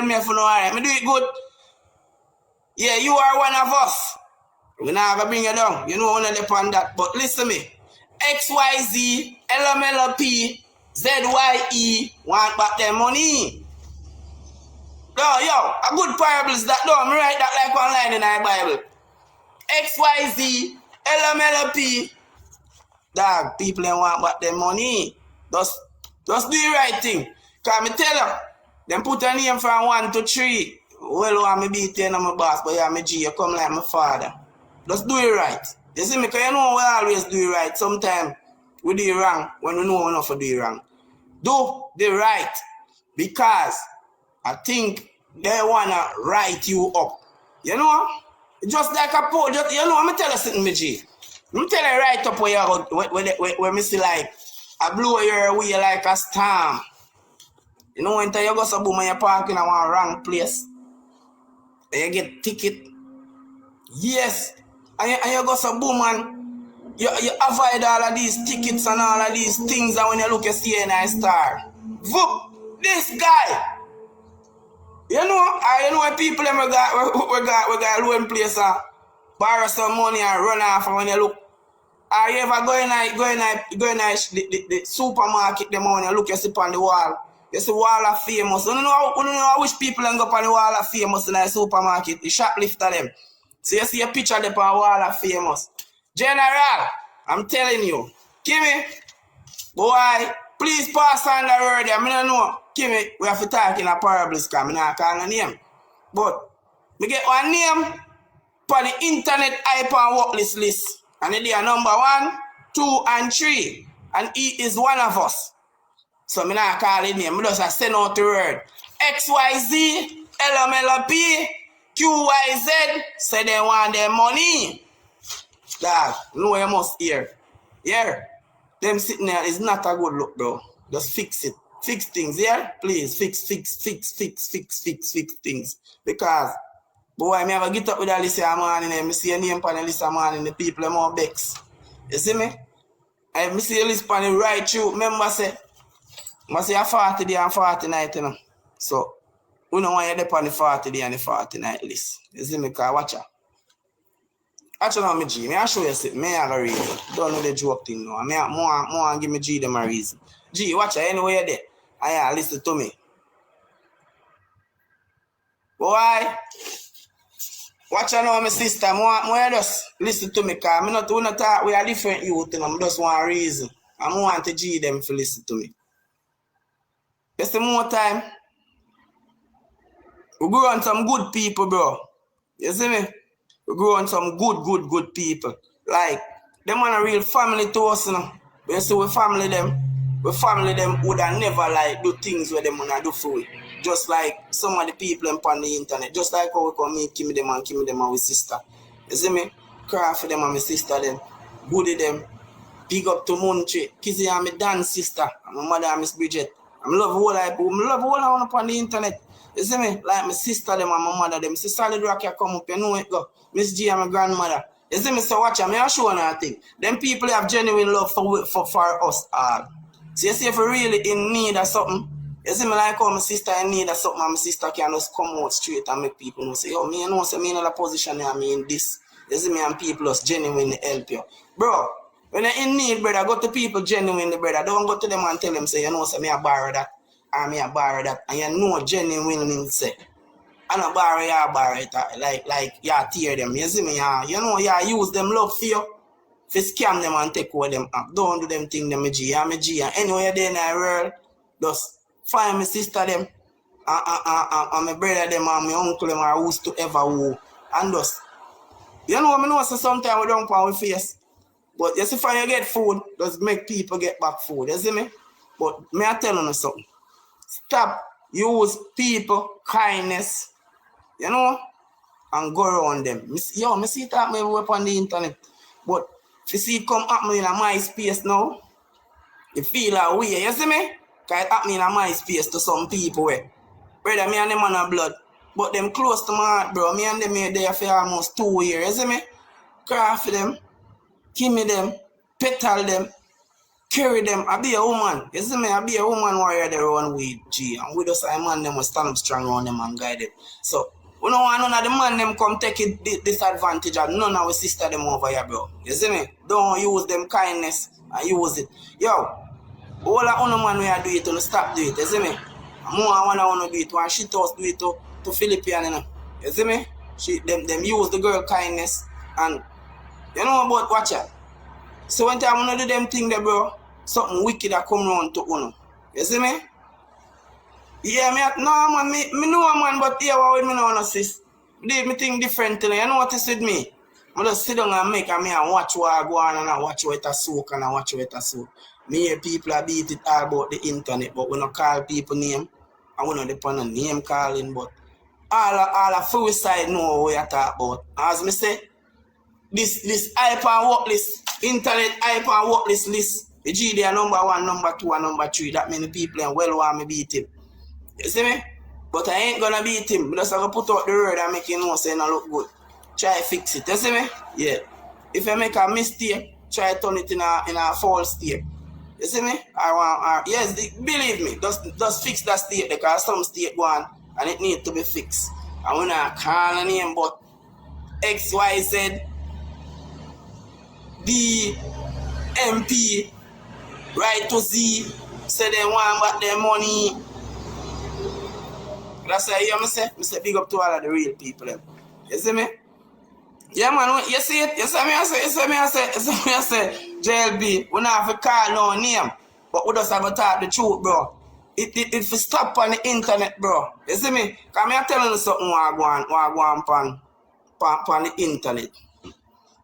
me for no alright. Me do it good. Yeah, you are one of us. We're not gonna bring you down. You know only upon that. But listen me. XYZ, LMLP, ZYE want back their money. Yo, a good parables that don't me write that like one line in our Bible. XYZ, LMLP. Dog, people don't want back their money. Just do the right thing. Cause me tell you, them put a name from 1 to 3. Well, want me beat you and my boss, but yeah, me G, you come like my father. Just do it right. You see me, cause you know we always do it right. Sometimes we do it wrong when we know enough to do it wrong. Do the right because I think they wanna write you up. You know? Just like a poll, you know, I'm tell you something, me G. I'm tell you right up where me see like I blow your way like a storm. You know, when you go so boom and you park in a one wrong place. And you get ticket. Yes. And you go so boom and you avoid all of these tickets and all of these things, and when you look at CNI Star. Whoop! This guy! You know when people we got loan place and borrow some money and run off, and when you look, are you ever going the supermarket them when you look, you see on the wall, you see wall of famous. You know which people go up on the wall of famous in the supermarket, the shoplifter them. So you see a picture there on the wall of famous. General, I'm telling you, Kimmy, boy, please pass on the word. I don't know. Kimmy, we have to talk in a parables because I not call a name. But we get one name for the internet hype and worklist list. And they are number 1, 2, and 3. And he is one of us. So I not call his name. I just send out the word. XYZ, LMLP, QYZ, say they want their money. Dog, no, you must hear. Yeah. Them sitting there is not a good look, bro. Just fix it. Fix things, yeah? Please, fix things. Because, boy, I ever get up with a list of morning and I see a name on the list of morning, the people are more vexed. You see me? I see a list on the right through. Remember, I say a 40 day and 40 night, you know. So, we don't want you to on the 40 day and the 40 night list. You see me? Because watch out. Actually, no, me G. I show you something. I have a reason. Don't know the joke thing now. More give me G them a reason. G, watch out. Anyway, there. I listen to me. Boy, watch out now, my sister. More just listen to me. Because we not talk. We are different youth. I just want a reason. I want the G them to listen to me. Just the more time. We grow on some good people, bro. You see me? We grow on some good people. Like, them want a real family to us, you know. You see, we family them would have never like do things where them wanna do for we. Just like some of the people on the internet. Just like how we come meet Kimmy them and my sister. You see me? Cry for them and my sister them. Goody them. Big up to Munchi. Kizzy and my dance sister. And my mother and Miss Bridget. I love all I on the internet. You see me? Like my sister them and my mother them. See Solid Rock here come up, you know it go. Miss G and my grandmother. You see me? So watch out. I show another thing. Them people have genuine love for us all. So you see if we really in need of something, you see me like how my sister in need of something and my sister can just come out straight and make people know say, yo, me you know say me in a position here, me in this. You see me and people just genuinely help you. Bro, when you're in need, brother, go to people genuinely, brother. Don't go to them and tell them say, you know say me I borrow that. And me I borrow that, and you know genuinely say, I don't borrow it, like you tear them. You see me, you know you use them love for you, to scam them and take away them up. Don't do them thing them me G, and anyway they in the world, just find my sister them, and my brother them and my uncle them are who's to ever who, and just, you know I know so sometimes we don't pound we face, but you see if you get food, just make people get back food. You see me, but me I tell you something. Stop use people kindness, you know, and go around them. Me see it happen up on the internet, but if you see it come happen in a MySpace now, you feel a way, you see me? Because it happen in a MySpace to some people where, brother, me and them on a blood, but them close to my heart, bro. Me and them are there for almost 2 years, you see me? Cry for them, give me them, petal them, carry them. I be a woman. You see me, I be a woman warrior there on with G. And we just a man them will stand up strong on them and guide it. So we don't want none of the man them come take it disadvantage of none of our sister them over here, bro. You see me? Don't use them kindness and use it. Yo, all the other man we are do it to stop do it, you see me? More I wanna do it, one shit us do it to Philippine, you know. You see me? Them use the girl kindness and you know about watch it. So when time I do them thing there, bro, something wicked that come round to uno. You see me? Yeah, no man, me know man, but here what with me now, sis. Me think differently. You know what is with me? I just sit down and make me and watch what I go on and I watch what it soak and I watch what it soak. Me hear people are beat it all about the internet, but we don't call people name. And we don't depend on name calling, but all a full side know what you talk about. As me say, this hype and work list, internet hype and work list, the GD number 1, number 2, and number 3. That many people and well want me beat him. You see me? But I ain't gonna beat him. I just have to put out the word and make him know say it look good. Try fix it. You see me? Yeah. If I make a mistake, try turn it in a false state. You see me? Yes, believe me, just fix that state because some state go on and it need to be fixed. And when I call a name but XYZ the MP right to Z say they want back their money. That's why you say big up to all of the real people. You see me? Yeah man, you see it? You see me I say JLB, we not have to call no name, but we just have to talk the truth, bro. It for stop on the internet, bro. You see me? Cause me I telling you something what go on on the internet.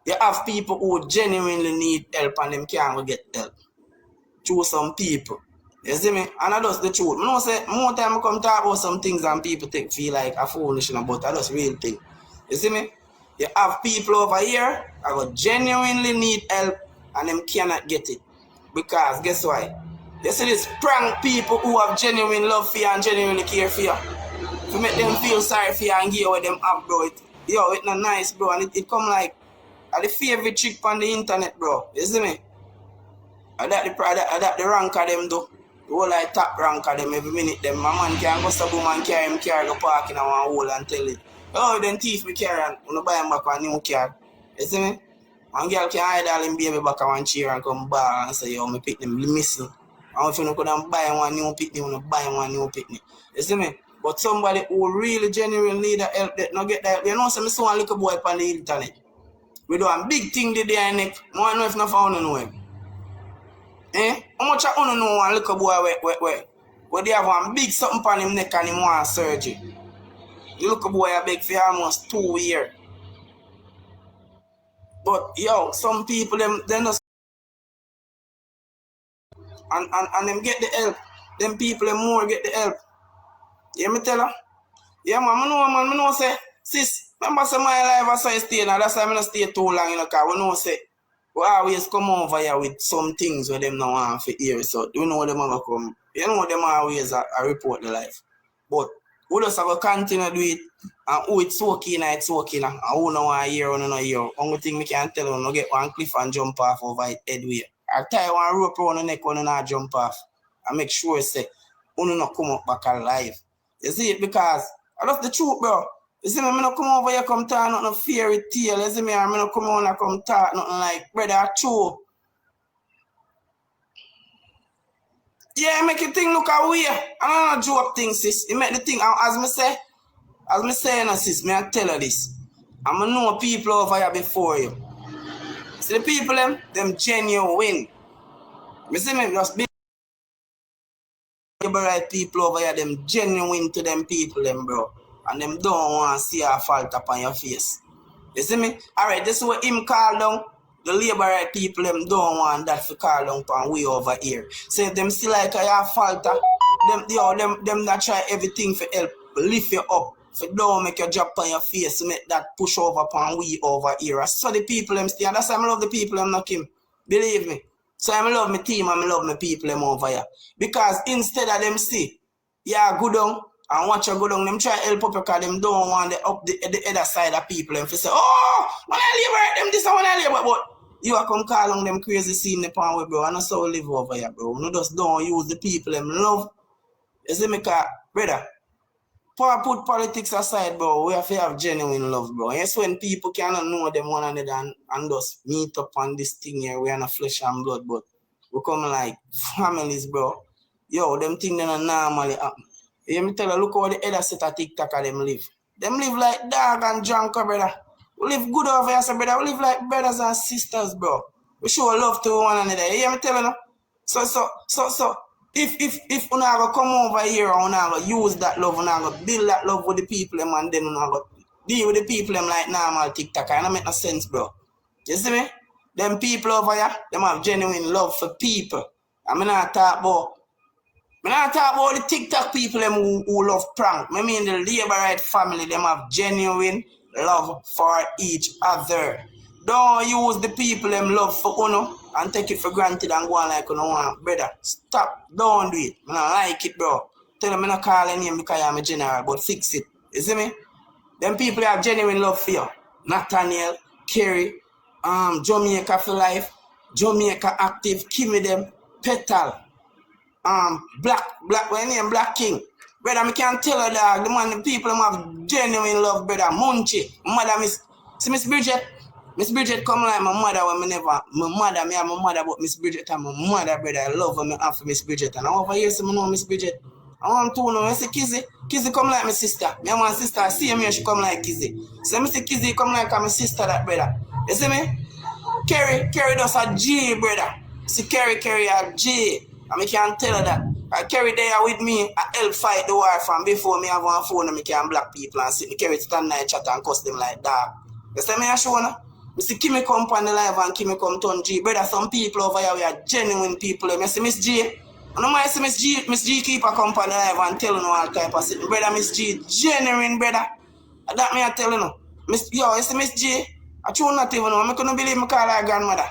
You have people who genuinely need help and them can't get help. Through some people. You see me? And that's the truth. I know say more time I come talk about some things and people feel like a foolish, but that's real thing. You see me? You have people over here that genuinely need help and them cannot get it. Because guess why? You see this prank people who have genuine love for you and genuinely care for you. To make them feel sorry for you and give what them have, bro. It's not nice, bro. And it come like the favorite trick on the internet, bro. You see me? That the rank of them do. The whole like top rank of them every minute them. My man can go to boom and carry him car go park in a one hole and tell it. Oh, then thief me car and when buy him back a new car. You see me? One girl can hide all him baby back a one chair and come back and say, yo, me pick them missing. And if you don't couldn't buy one new picnic, you don't buy one new picnic. You see me? But somebody who really genuinely need that help, that not get that. You know, so me saw one little boy on the internet. We do a big thing the day neck. No one know if not found no him. How much I don't know one little boy where they have one big something on him neck and him want surgery. The little boy a beg for almost 2 years. But yo, some people them just and them get the help. Them people them more get the help. You hear me tell her? Yeah man, I know say, sis, remember say my life as I stay now, that's why I don't stay too long, you know, because we know say we always come over here with some things where them don't want to hear. So you know them are come. You know them always report the life. But we just have to continue to do it. And who it's so keen, it's so keen. And who no want to hear, who no hear. Only thing we can tell you, no get one cliff and jump off over it headway. I tie one rope around the neck when you not jump off. And make sure say, you not come up back alive. You see it? Because that's the truth, bro. You see me, I don't come over here come talk nothing fairy tale. You see me, I don't come on and come talk nothing like brother true. Yeah, make the thing look away. I don't joke things, sis. You make the thing, as me say, sis, me I tell you this. I'm going to know people over here before you. See the people, them genuine. You see me, just be right people over here, them genuine to them people, bro. And them don't want to see a fault upon your face. You see me? Alright, this is what him call down. The labor right people, them don't want that to call down upon way over here. So if them still like a fault, them that try everything for help, lift you up. So don't make your drop on your face to make that push over upon we over here. So the people, them stay. And that's why I love the people, them not him. Believe me. So I love my team and I love my people, them over here. Because instead of them see, yeah, go down. And watch you go down, them try to help up because them don't want the other side of people. Them say, oh, when I liberate them this and when I liberate, but You are come call on them crazy scene upon we, bro. And that's how we live over here, bro. No just don't use the people them love. You see me, brother? Put politics aside, bro. We have to have genuine love, bro. Yes, when people cannot know them one another and just meet up on this thing here, we are not flesh and blood, but we come like families, bro. Yo, them things that normally happen. You me tell you, look how the other set of TikToker them live. Them live like dog and drunk, brother. We live good over here, so brother. We live like brothers and sisters, bro. We show love to one another. You hear me telling you? So, if we not come over here and we not use that love, we not build that love with the people, and then we not deal with the people like normal TikToker, it don't make no sense, bro. You see me? Them people over here, them have genuine love for people. I mean, I talk about the TikTok people them who love prank. I mean the Labour Right family, them have genuine love for each other. Don't use the people them love for uno and take it for granted and go on like you don't want. Brother, stop. Don't do it. I don't like it, bro. Tell them I not call a name because I'm a general, but fix it. You see me? Them people have genuine love for you. Nathaniel, Kerry, Jamaica for life, Jamaica active, Kimmy them, Petal, Black King. Brother, I can't tell her dog, the people have genuine love, brother. Munchie, mother, Miss Bridget. Miss Bridget come like my mother when me have my mother, but Miss Bridget and my mother, brother. I love her, me after Miss Bridget. And over here, so I know Miss Bridget. I want to know, I see Kizzy. Kizzy come like my sister. Me and my sister, I see me, she come like Kizzy. So I see Kizzy come like my sister, that brother. You see me? Kerry does a G, brother. See Kerry a G. And me can't tell her that. Kerry there with me, I help fight the war from before me have one phone and me can block people and sit me Kerry stand there and chat and cuss them like that. You see me, I show now? I see Kimmy come on the live and Kimmy come turn G. Brother, some people over here, we are genuine people. I see Miss G. I know I see Miss G keep her come on the live and tell you all type of shit. Brother, Miss G, genuine, brother. That me I tell you no. You see Miss G, I true not even know. I couldn't believe me call her grandmother.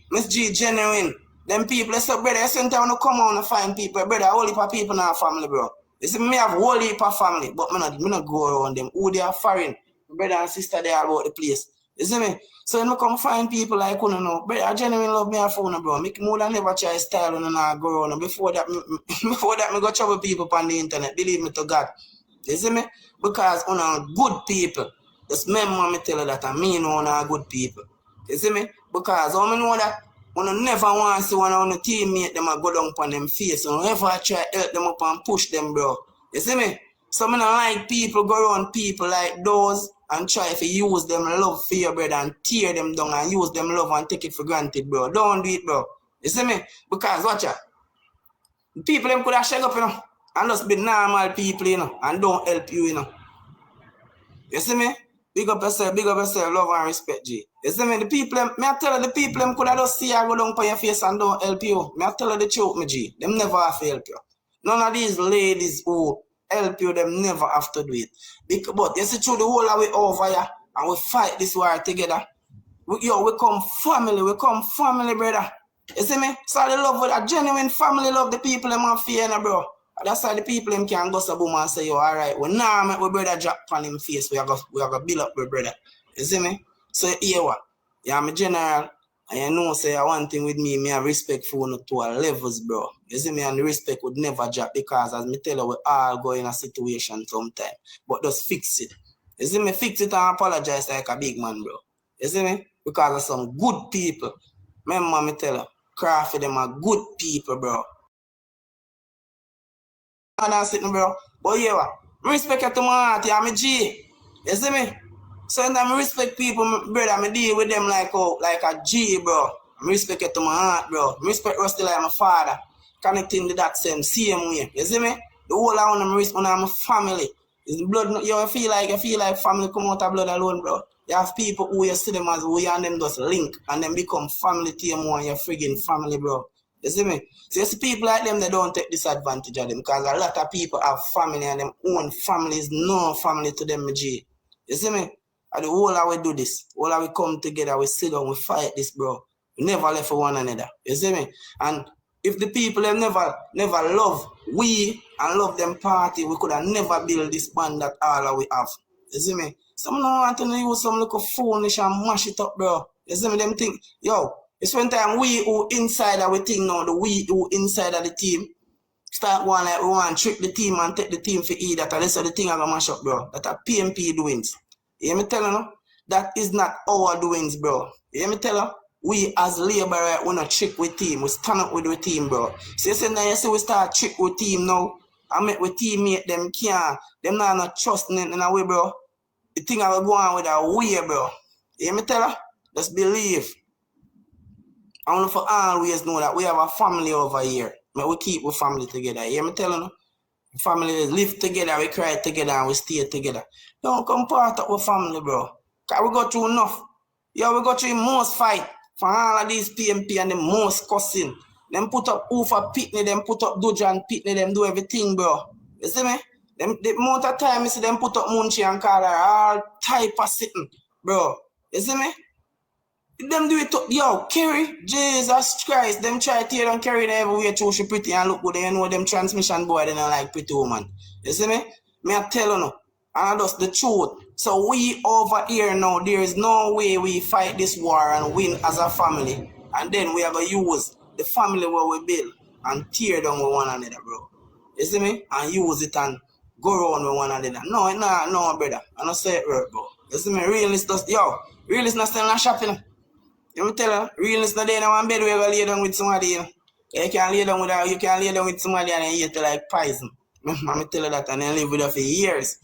Miss G, genuine. Them people, they say, brother, you sent them to come out and find people. Brother, a whole heap of people in our family, bro. You see, me have a whole heap of family, but me not go around them. Who they are foreign. Brother and sister, they are about the place. You see me? So when I come find people like you know, brother, I genuinely love me a phone, bro. Make more than never try style and I go around. Before that, me go trouble people on the internet. Believe me to God. You see me? Because on are good people. Just remember me tell you that I mean on are good people. You see me? Because I know that when never want to see one of the teammate them go down on them face. So never try to help them up and push them, bro. You see me? So I don't like people go around people like those and try to use them love for your brother and tear them down and use them love and take it for granted, bro. Don't do it, bro. You see me? Because watch out. People them could have shake up, you know, and just be normal people, you know, and don't help you, you know. You see me? Big up yourself, love and respect, G. You see me? The people them, me I tell you, the people them could have just see you go down on your face and don't help you. Me I tell you the truth, me G. Them never have to help you. None of these ladies who help you, them never have to do it. But you see, through the whole of it over here, and we fight this war together. We come family, brother. You see me? So the love with a genuine family love the people them have fear, bro. That's why the people them can go to boom and say, yo, alright, we now make we brother drop on him face. We are going to build up with brother. You see me? So here what? Yeah, I'm a general. And you know, say one thing with me have respect for you to our levels, bro. You see me? And the respect would never drop because as me tell you, we all go in a situation sometime. But just fix it. You see me? Fix it and apologize like a big man, bro. You see me? Because of some good people. Remember me tell you, Crafty them are good people, bro. And sitting, bro. But yeah, I respect you to my heart, I'm a G. You see me? So when I respect people, brother, I deal with them like a G, bro. I respect you to my heart, bro. I respect Rusty like my father. Connecting to that same way. You see me? The whole I want to respect my family. It's blood, you feel like family come out of blood alone, bro. You have people who you see them as we and them just link and then become family to you more and your friggin' family, bro. You see me? So you see people like them, they don't take disadvantage of them because a lot of people have family and them own families, no family to them, G. You see me? And the whole how we do this, all how we come together, we sit down, we fight this, bro. We never left for one another. You see me? And if the people have never love we and love them party, we could have never built this band that all we have. You see me? Some don't want to use some little foolish and mash it up, bro. You see me, them think, yo, it's one time we who inside of the thing now, the we who inside of the team, start going like we want to trick the team and take the team for E that. And that's how the thing are going to mash up, bro. That are PMP doings. You hear me telling you? That is not our doings, bro. You hear me tell you? We as Labour, right, we not trick with team. We stand up with the team, bro. So you say now, you see we start trick with team now. I make with teammate, them can't. Them not trusting it in a way, bro. The thing I will go on with a way, bro. You hear me tell you? Just believe. I want to always know that we have a family over here. We keep our family together. You hear me telling you? Family live together, we cry together, and we stay together. Don't come part of our family, bro. Because we go through enough. Yeah, we go through the most fight for all of these PMP and the most cussing. Them put up Ufa Pitney, them put up Doja and Pitney, them do everything, bro. You see me? The amount of time you see them put up Munchie and Carla, all type of sitting, bro. You see me? Them do it to, yo, Kerry, Jesus Christ, them try to tear down Kerry everywhere too, she pretty and look good, you know them transmission boy, they don't like pretty woman. You see me? Me I tell you, and that's the truth. So we over here now, there is no way we fight this war and win as a family, and then we have to use the family where we build and tear down with one another, bro. You see me? And use it and go around with one another. No, brother. I don't say it right, bro. You see me? Realist does, yo, realist not selling a shopping. You know, tell her, realness not there in one bed where you lay down with somebody. You can lay down with her, you can lay down with somebody and then eat her like poison. I tell her that and then live with her for years.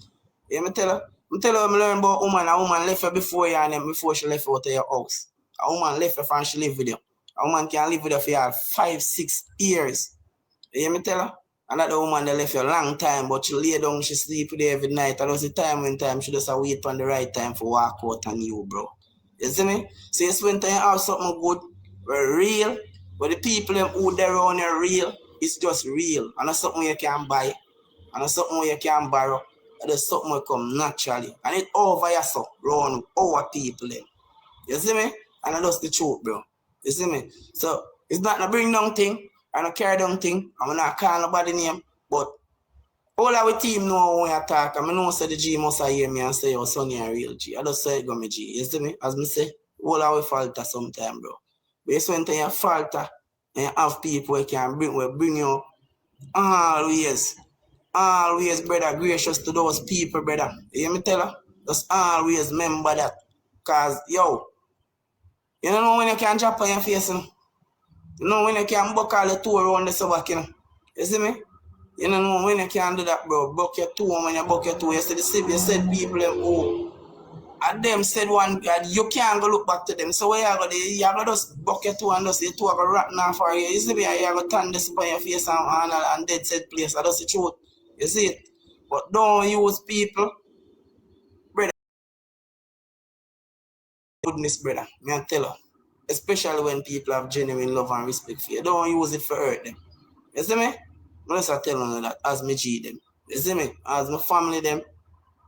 You know, tell her, I learn about woman. A woman left her before you and then before she left out of your house. A woman left her and she live with you. A woman can live with her for 5-6 years. You hear me tell her? Another woman that left you a long time, but she lay down, she sleep with you every night. And there was a time she just wait for the right time for walk out on you, bro. You see me? So it's when you have something good, we're real, but the people who they're around are real, it's just real. And that's something you can buy, and that's something you can borrow, and that's something that come naturally. And it's over here, so, around our people then. You see me? And that's the truth, bro. You see me? So, it's not a bring down thing, and a carry down thing, I'm not calling nobody name, but all our team know when I talk, I know say the G must hear me and say, yo, Sonny a real G. I just say it go me G. You see me? As me say, all our falter sometime, bro. But it's when you falter and you have people who can bring you always, brother, gracious to those people, brother. You hear me tell her? Just always remember that. Cause, yo, you don't know when you can drop on your face, you know? You know when you can buck all the two around the subak, you know? You see me? You know when you can do that, bro. Buck your two, when you buck your two, you said people them oh. And them said one you can't go look back to them. So where you go just buck your two and just you two are rotten off for you. You see me, you go turn this by your face and dead set place. That's the truth. You see it? But don't use people, brother. Goodness, brother. Me I tell you. Especially when people have genuine love and respect for you. Don't use it for hurt them. You see me? I just tell you that as me G them. You see me? As my family them.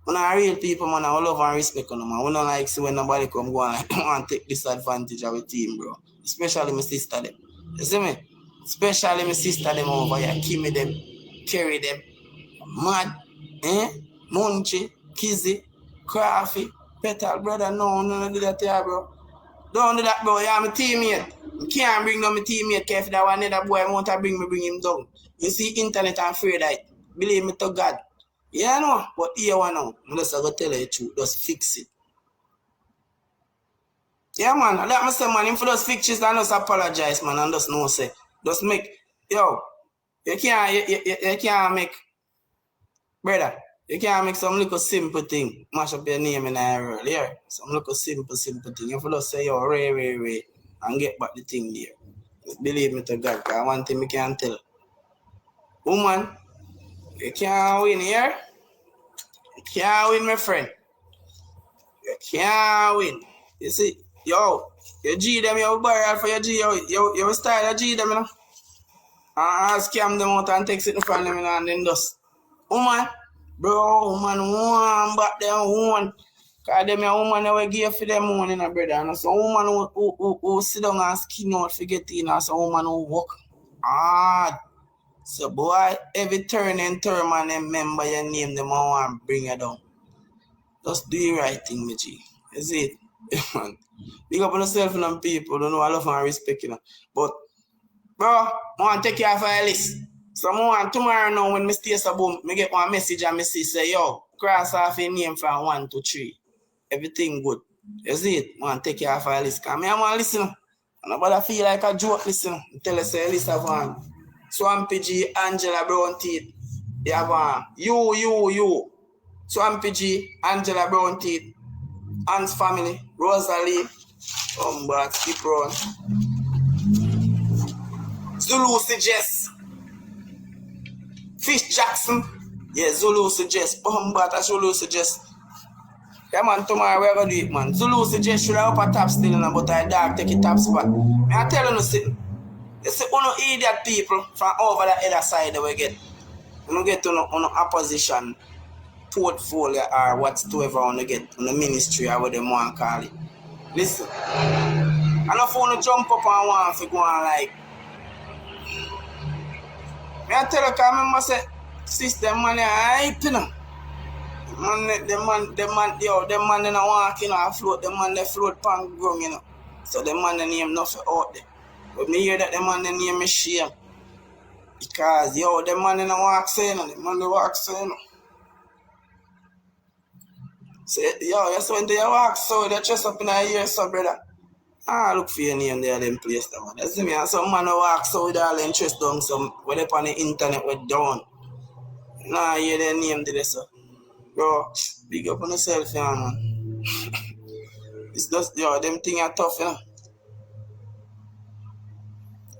When I real people, man, I love and respect on them, man. We don't like see when nobody come go and want to take disadvantage of a team, bro. Especially my sister them. You see me? Especially my sister them over here. Kimmy them, carry them. Mad, Munchie, Kizzy, Crafty, Petal, brother. No, don't do that here, bro. Don't do that, bro. Yeah, I'm a teammate. I can't bring down my teammate. If that one other boy want to bring him down. You see, internet and afraid that. Believe me to God. Yeah, no, but here one now. I'm just going to tell you the truth. Just fix it. Yeah, man. Let me say, man, if you just fix it and just apologize, man, and just no say. Just make, yo, you can't make, brother, you can't make some little simple thing. Mash up your name in the world, yeah? Some little simple thing. If you just say, yo, Ray, and get back the thing there. Just believe me to God, because one thing I can tell. Woman, you can't win here. You can't win, my friend. You can't win. You see, yo, your G them, you borrow for your G, you style your G them, you know. And scam them out and take it from them, you know, and then just, woman, one back there, one. Because them a woman that will give for them money, you know, brother. And so woman who sit down and skin out for getting, you know, so woman who work hard. So boy, every turn and term and them remember your name, them want to bring you down. Just do the right thing, my G. You see it? Man. Big up on yourself and them people. Don't know I love and respect, you know. But, bro, I want to take you off a list. So I want tomorrow now when I stay so boom, I get one message and I say, yo, cross off your name from 1 to 3. Everything good. You see it? I want to take you off a list. Because I want to listen. Nobody feel like a joke, listen. Tell us a list of one. Swampy G, Angela Brown Teeth. You have one. You. Swampy G, Angela Brown Teeth. Ant's family, Rosalie. But keep on. Zulu suggest. Fish Jackson. Yeah, Zulu suggest. But that's Zulu suggest. Yeah, man, tomorrow we're going to do it, man. Zulu suggest should I up a top still, but I dog take a top spot. I tell you something. You see, no idiot people from over the other side that we get. You get to no opposition portfolio or whatsoever on get on the ministry or what they want to call it. Listen, I don't want to jump up and want to go on like. I tell you, I remember say, system man, I hype, you know. Man, them man, they not walk, you know, float, them man, they float pan ground, you know. So them man, they name nothing out there. But me hear that them man, they name me shame. Because, them man, they not walk so, you know, them man, they walk so, you know. So, you so when they walk so, they dress up in a year, so, brother. Look for your name there, them place, man. That's me, and some man who walk so with all the interest down, some, when they on the internet, with down. Nah, hear their name there, so. Bro, big up on yourself, yeah, man. It's just, them things are tough, you know.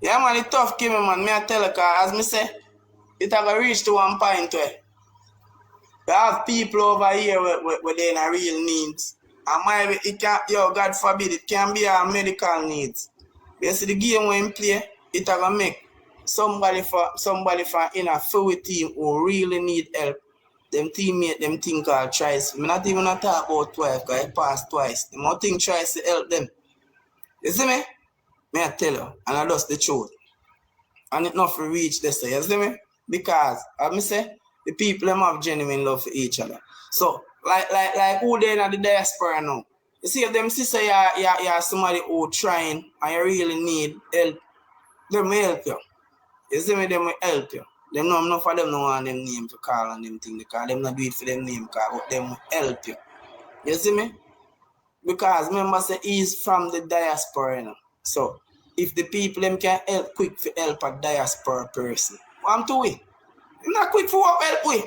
Yeah, man, it's tough, Kimmy, man. Me I tell you, because as me say, it have to reach to one point where we have people over here where they're in a real needs. And maybe it can, God forbid, it can be our medical needs. You see the game when play, it have to make somebody for in a full team who really need help. Them teammate, them think called tries. I'm not even talk about twice, because I passed twice. The more thing tries to help them. You see me? Me I tell you, and I just the truth. And it not for reach this, you see me? Because, as I say, the people them have genuine love for each other. So, like who they in the diaspora now? You see, if them sister you're somebody who trying and you really need help, them will help you. You see me, them will help you. Them know enough of them no want them name to call on them thing because them not do it for them name call, but them will help you. You see me? Because remember say he's from the diaspora, you know. So if the people them can help quick to help a diaspora person, what I'm doing? I'm not quick for help we.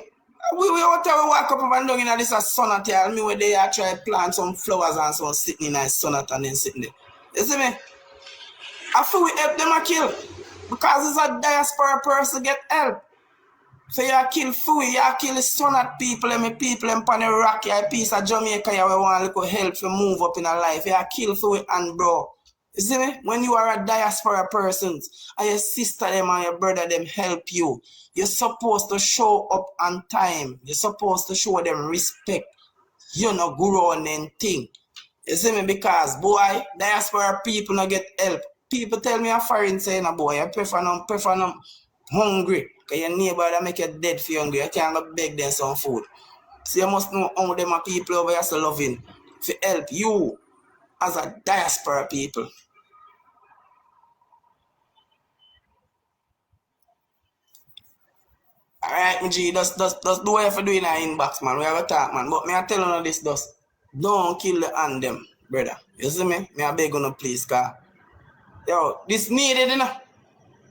We out there walk up and down in this sonnet tell me where they are try to plant some flowers and some sitting in a sonnet and then sitting there. You see me? After we help them a kill. Because it's a diaspora person get help. So you kill Fui, you kill the sonnet people and people and pan the rock, you a piece of Jamaica, you want a little help to move up in a life. You kill Fui and bro. You see me? When you are a diaspora person and your sister them and your brother them help you, you're supposed to show up on time. You're supposed to show them respect. You know, grow on them thing. You see me? Because, boy, diaspora people not get help. People tell me a foreign saying, boy, I prefer them hungry. Because your neighbor that make you dead for hungry. You can't go beg them some food. So you must know how them are people over here so loving to help you as a diaspora people. Alright, my G, just do what you have to do in our inbox, man. We have a talk, man. But me I tell you this, just don't kill the hand them, brother. You see me? Me I beg you please, cause this needed, you know.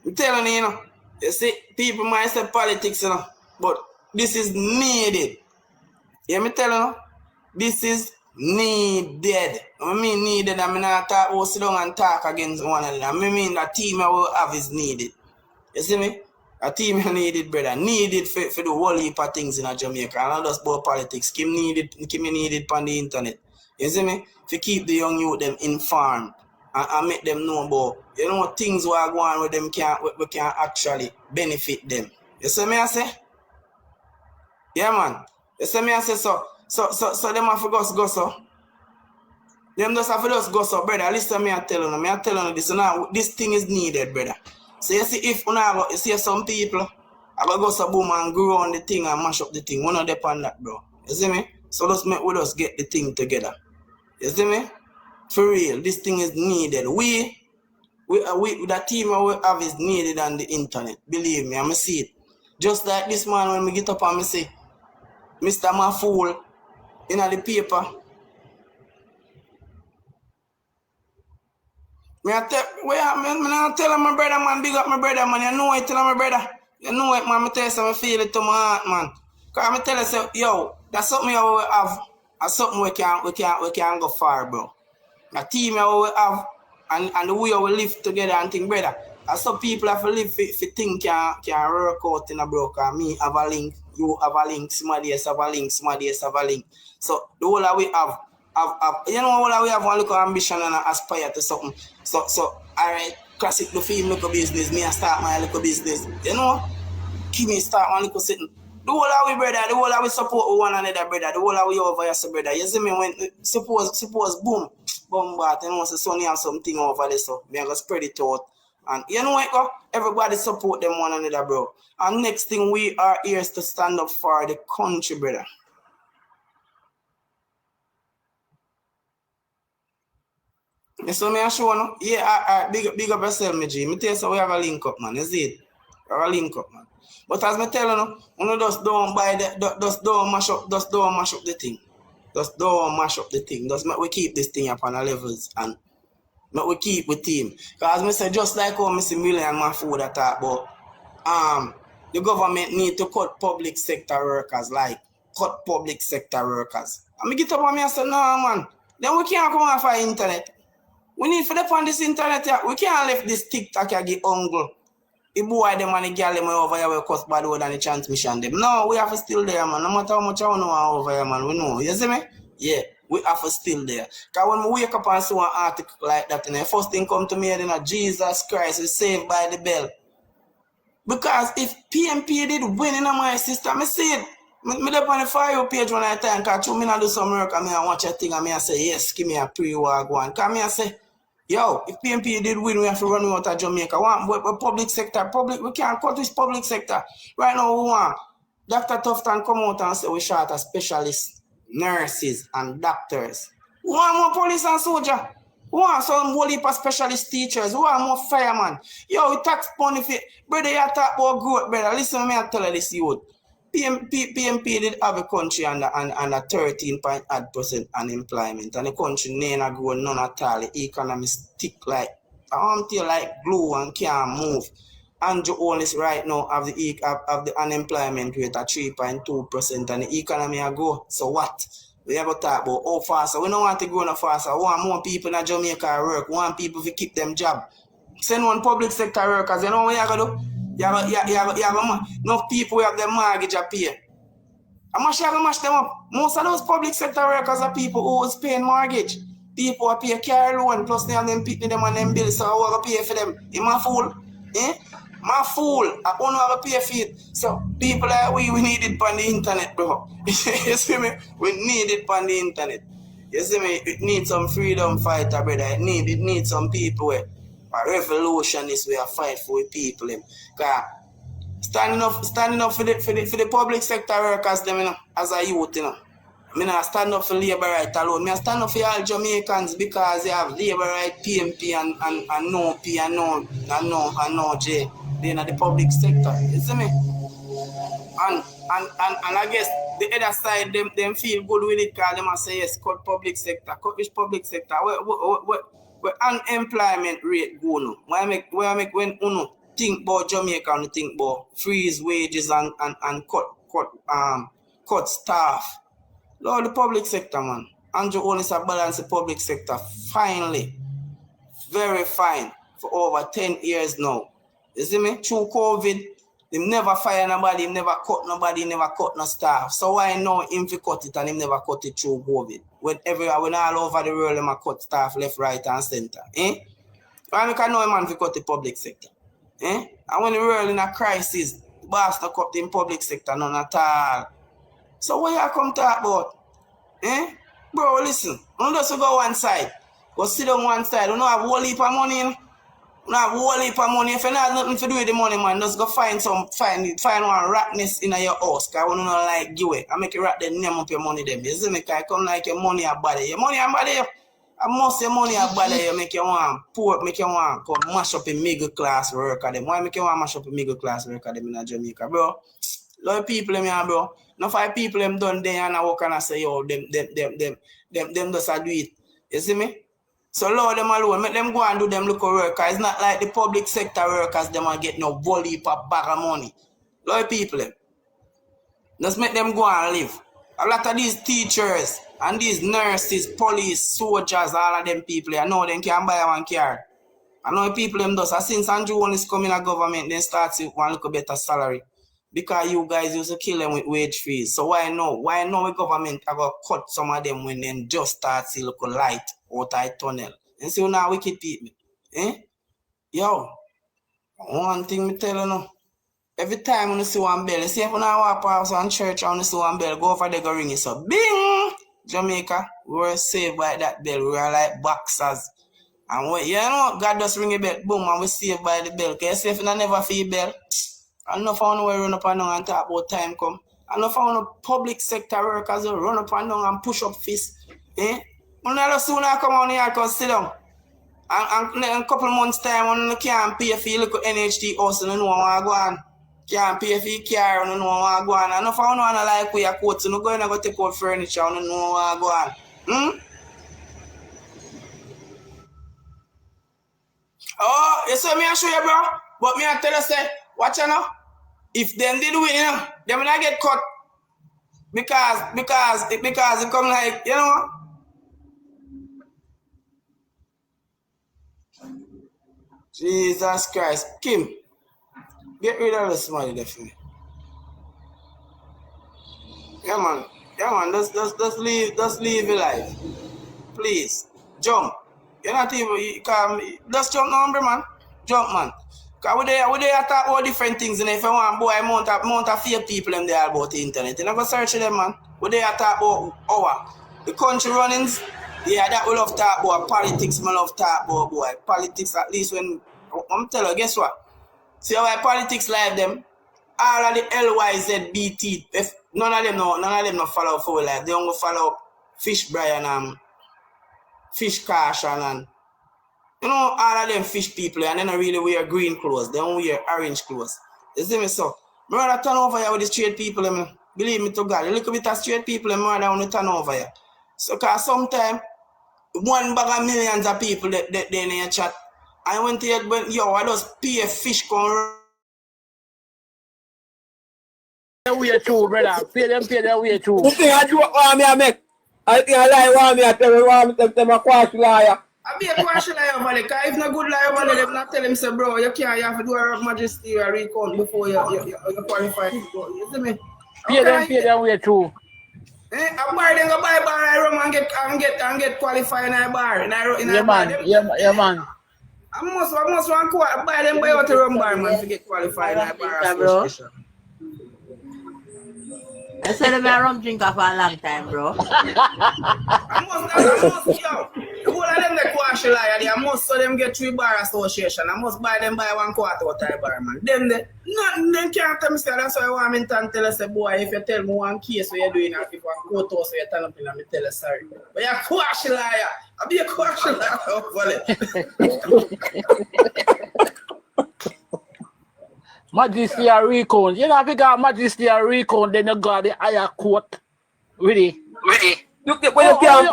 I'm telling you, you know. You see, people might say politics, you know, but this is needed. You me tell you, this is needed. I mean needed, I mean not talk, we'll sit down and talk against one another. I mean the team I will have is needed. You see me? A team needed, brother. Needed for the whole heap of things in Jamaica. And not just about politics. Kim needed on the internet. You see me? To keep the young youth them informed and make them know about, you know, things what are going on with them we can actually benefit them. You see me I say? Yeah, man. You see me I say so them have to go so. Them just have to just go so, brother. Listen me I tell you this. Now this thing is needed, brother. So you see if you see some people I go so boom and grow on the thing and mash up the thing. We not depend on that, bro. You see me? So we just get the thing together. You see me? For real, this thing is needed. We the team we have is needed on the internet. Believe me, I'm see it. Just like this man when we get up and me say, Mr. Mafool, in the paper. I tell my brother, man, big up my brother, man. You know it, tell my brother. You know it, man. I tell you something, I feel it to my heart, man. Because I tell you, say, yo, that's something we have. That's something we can go far, bro. The team we have and the way we live together and think, brother. And some people have to live for things can work out in a bro. Because me have a link, you have a link, somebody else have a link, somebody else have a link. So the whole that we have, you know, all we have one little ambition and aspire to something. So alright, classic the film little business, me I start my little business. You know? Give me start one little sitting. The whole that we brother, the whole that we support one another, brother, the whole that we over here, so brother. You see me when suppose boom, but you know, so Sonny have something over there, so me I go spread it out. And you know what, go? Everybody support them one another, bro. And next thing we are here is to stand up for the country, brother. So me I show no? Yeah, big up yourself, me G. Me tell you so we have a link up, man. You see it? We have a link up, man. But as me tell you, no, just don't buy the just don't mash up the thing. Just don't mash up the thing. Just make we keep this thing up on the levels and make we keep with team. Because me say just like how me see Million Man food that talk about the government need to cut public sector workers, like cut public sector workers. And me get up on me and say, no man, then we can't come off our internet. We need for them on this internet, yeah. We can't leave this TikTok and get ungle. The boy them and the girl them over here will cost bad than the transmission them. No, we have to still there, man. No matter how much I know over here, man, we know. You see me? Yeah, we have to still there. Because when we wake up and see an article like that, and the first thing come to me, then Jesus Christ is saved by the bell. Because if PMP did win in my system, I see it. Me up on the fire page when I time, because me not do some work, and I watch a thing, and I say, yes, give me a pre-war one. Because I say, yo, if PMP did win, we have to run out of Jamaica. Public sector, we can't cut this public sector. Right now, we want Dr. Tufton come out and say we short of specialists, nurses, and doctors. We want more police and soldier. We want some whole heap of specialist teachers. We want more firemen. Yo, we tax money for brother, you talk about growth, brother. Listen to me, I tell you this, youth. PMP did have a country under 13.8% unemployment, and the country never grow none at all. The economy stick like glue and can't move. Andrew Holness right now have the unemployment rate at 3.2%, and the economy a grow. So what? We have to talk about how fast. We don't want to grow no faster. We want more people in Jamaica work. We want people to keep them job. Send one public sector workers. You know what you have to do? You have enough people who have their mortgage to pay. How much you have to mash them up? Most of those public sector workers are people who is paying mortgage. People who pay car loan, plus they have them picking them on them bills, so I have to pay for them. Am I fool? My fool. I don't have to pay for it. So people like we need it on the internet, bro. You see me? We need it on the internet. You see me? It needs some freedom fighter, brother. It needs some people where a revolutionist we are fight for people. Because standing up for the public sector workers them, you know, as a youth, you know. I not stand up for labor right alone. I stand up for all Jamaicans because they have labor right, PMP and no P and no J. They're in the public sector. You see me? And I guess the other side them feel good with it because they must say yes, cut public sector. Cut this public sector. Where unemployment rate go now? Why make when uno think about Jamaica and think about freeze wages and cut staff. Lord, the public sector, man. Andrew Holness have balanced the public sector finally. Very fine for over 10 years now. You see me? Through COVID, they never fire nobody, never cut nobody, never cut no staff. So why now him fi cut it and him never cut it through COVID? When all over the world, him cut staff left, right, and center. Why we can know a man fi cut the public sector? And when the world in a crisis, the boss not cut the public sector, none at all. So what you come talk about? Bro, listen. Don't just go one side. Go sit on one side. You don't have a whole heap of money. You don't have a whole heap of money. If you don't have nothing to do with the money, man, just go find one ratness in your house. Because I don't like give it. I make you rat the name up your money them. You see me? Because I come like your money and body. Your money and body. I must your money a bother you make you want poor, make you want come mash up a middle class worker them. Why make you want mash up a middle class worker them in Jamaica, bro? Lot of people them here, bro. No 5 people them done there and I walk and I say, yo, them just do it. You see me? So Lord them alone, make them go and do them local work. It's not like the public sector workers them and get no volley per bag of money. Lot of people them. Just make them go and live. A lot of these teachers and these nurses, police, soldiers, all of them people, I know them can buy one car. I know people them does. Since Andrew one is coming to government, then start to want a little better salary. Because you guys used to kill them with wage freeze. So why no? Why no the government are going to cut some of them when they just start to look light out of tunnel? And see now wicked people. Eh? Yo, one thing me tell you now. Every time when you see one bell, see if you walk past one church and you see one bell, go over there, go ring it. So, bing! Jamaica, we were saved by that bell. We were like boxers. And we, you know, God just ring a bell, boom, and we saved by the bell. Because if you never feel bell, I know if I want to run up and down and talk about time come. I know if I want to public sector workers run up and down and push up fists. Eh? When I soon come on here, because sit down. And in a couple months' time, when you can't pay for your little NHT house, and you know what go on. Can't pay for your car, and you know what go on. And if I want to like where your coats, you go and go take out furniture, and you know what go on. Oh, you see me I show you, bro? But me I tell you, say, watch you now. If them did win, you know, they will not get cut. Because it come like, you know. Jesus Christ. Kim, get rid of this money there for me. Yeah man, just leave your life. Please. Jump. You're not even, you can, just jump number man. Jump man. Because we there talk about different things, and if you want boy amount of fake people them there about the internet. You never search them man. We there talk about the country runnings. Yeah, that we love talk about politics, we love talk about boy. Politics at least when I'm telling you, guess what? See how I politics like them, all of the LYZBT, if none of them no follow for life. They only follow Fish Brian and Fish Caution and you know all of them fish people and they don't really wear green clothes, they don't wear orange clothes. You see me so? I rather turn over here with the straight people, I mean, believe me to God. A little bit of straight people I want to turn over here. So cause sometimes one bag of millions of people that in your chat. I went here when yo I just pay a fish come way too, brother. Pay them way too. You think I do what me I make? I think I lie want me I tell me want me tell my quash liar. I be a quash liar over there, because if not good liar over there, not tell him say bro, you have to do a majesty or recount before you qualify to go. You see me? Pay them way too. A bar then go buy bar I rum and get qualified in a bar. Yeah man. I must want to buy them buy out a rum bar man to get qualified in a bar association. I said I'm a rum drinker for a long time, bro. I must, yo. The whole of them they quash liar, I must them get 3 bar association. I must buy them by 1 quarter out of bar, man. Them can't tell me say that's why I want me to tell us, boy, if you tell me one case what you're doing, if one court house you turn up in, me tell you sorry. But you're a quash liar. I be a quash liar. Majesty or recount. You know if you got majesty or recount, then you got the higher court. Really? Look at when you can't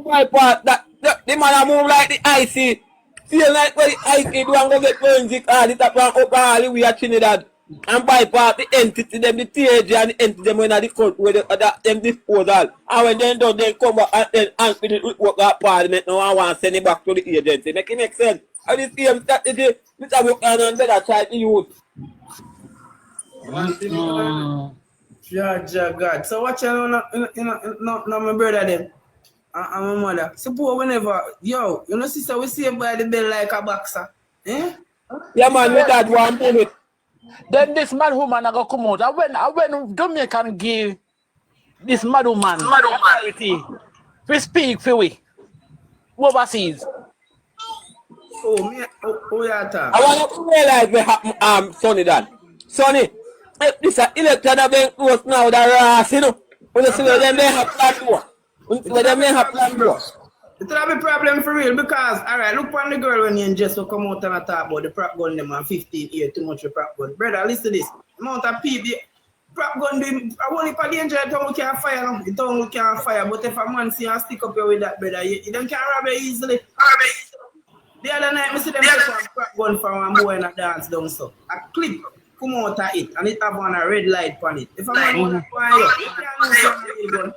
bypass that the man move like the icy. Feel like when the icy do and go get forensic audit up and up all the way at Trinidad and bypass the entity them the TAG and the entity them when at the court where them disposal. And when they done then come back and then answer the work at parliament now I want to send it back to the agency. Make it make sense. And the same strategy Mr. Buchanan and better try to use. Yeah, God. So watch out, no, my brother them. And my mother. Suppose whenever, yo, you know, sister, we see by the bell like a boxer. Eh? Yeah, man, with that one bullet. Then this mad woman I go come out. I when Jamaican give this mad woman authority to speak for we overseas. Oh, yeah, I want to realize what happened, Sonny, that. Sonny, if this election have been close now, the Ross, you know, when you see them, they have that door. Where they may have plan, bro. It will have a problem for real because, alright, look on the girl when you just will come out and talk about the prop gun them and 15 years too much of prop gun. Brother, listen to this. Amount of people, prop gun, I want if a danger, it don't can't fire, it don't can't fire. But if a man see and stick up here with that, brother, you don't can't rob it easily. The other night, I see them take a prop gun from one boy in a dance down so. A clip come out of it and it have on a red light on it. If a man want to fire you can't use a gun.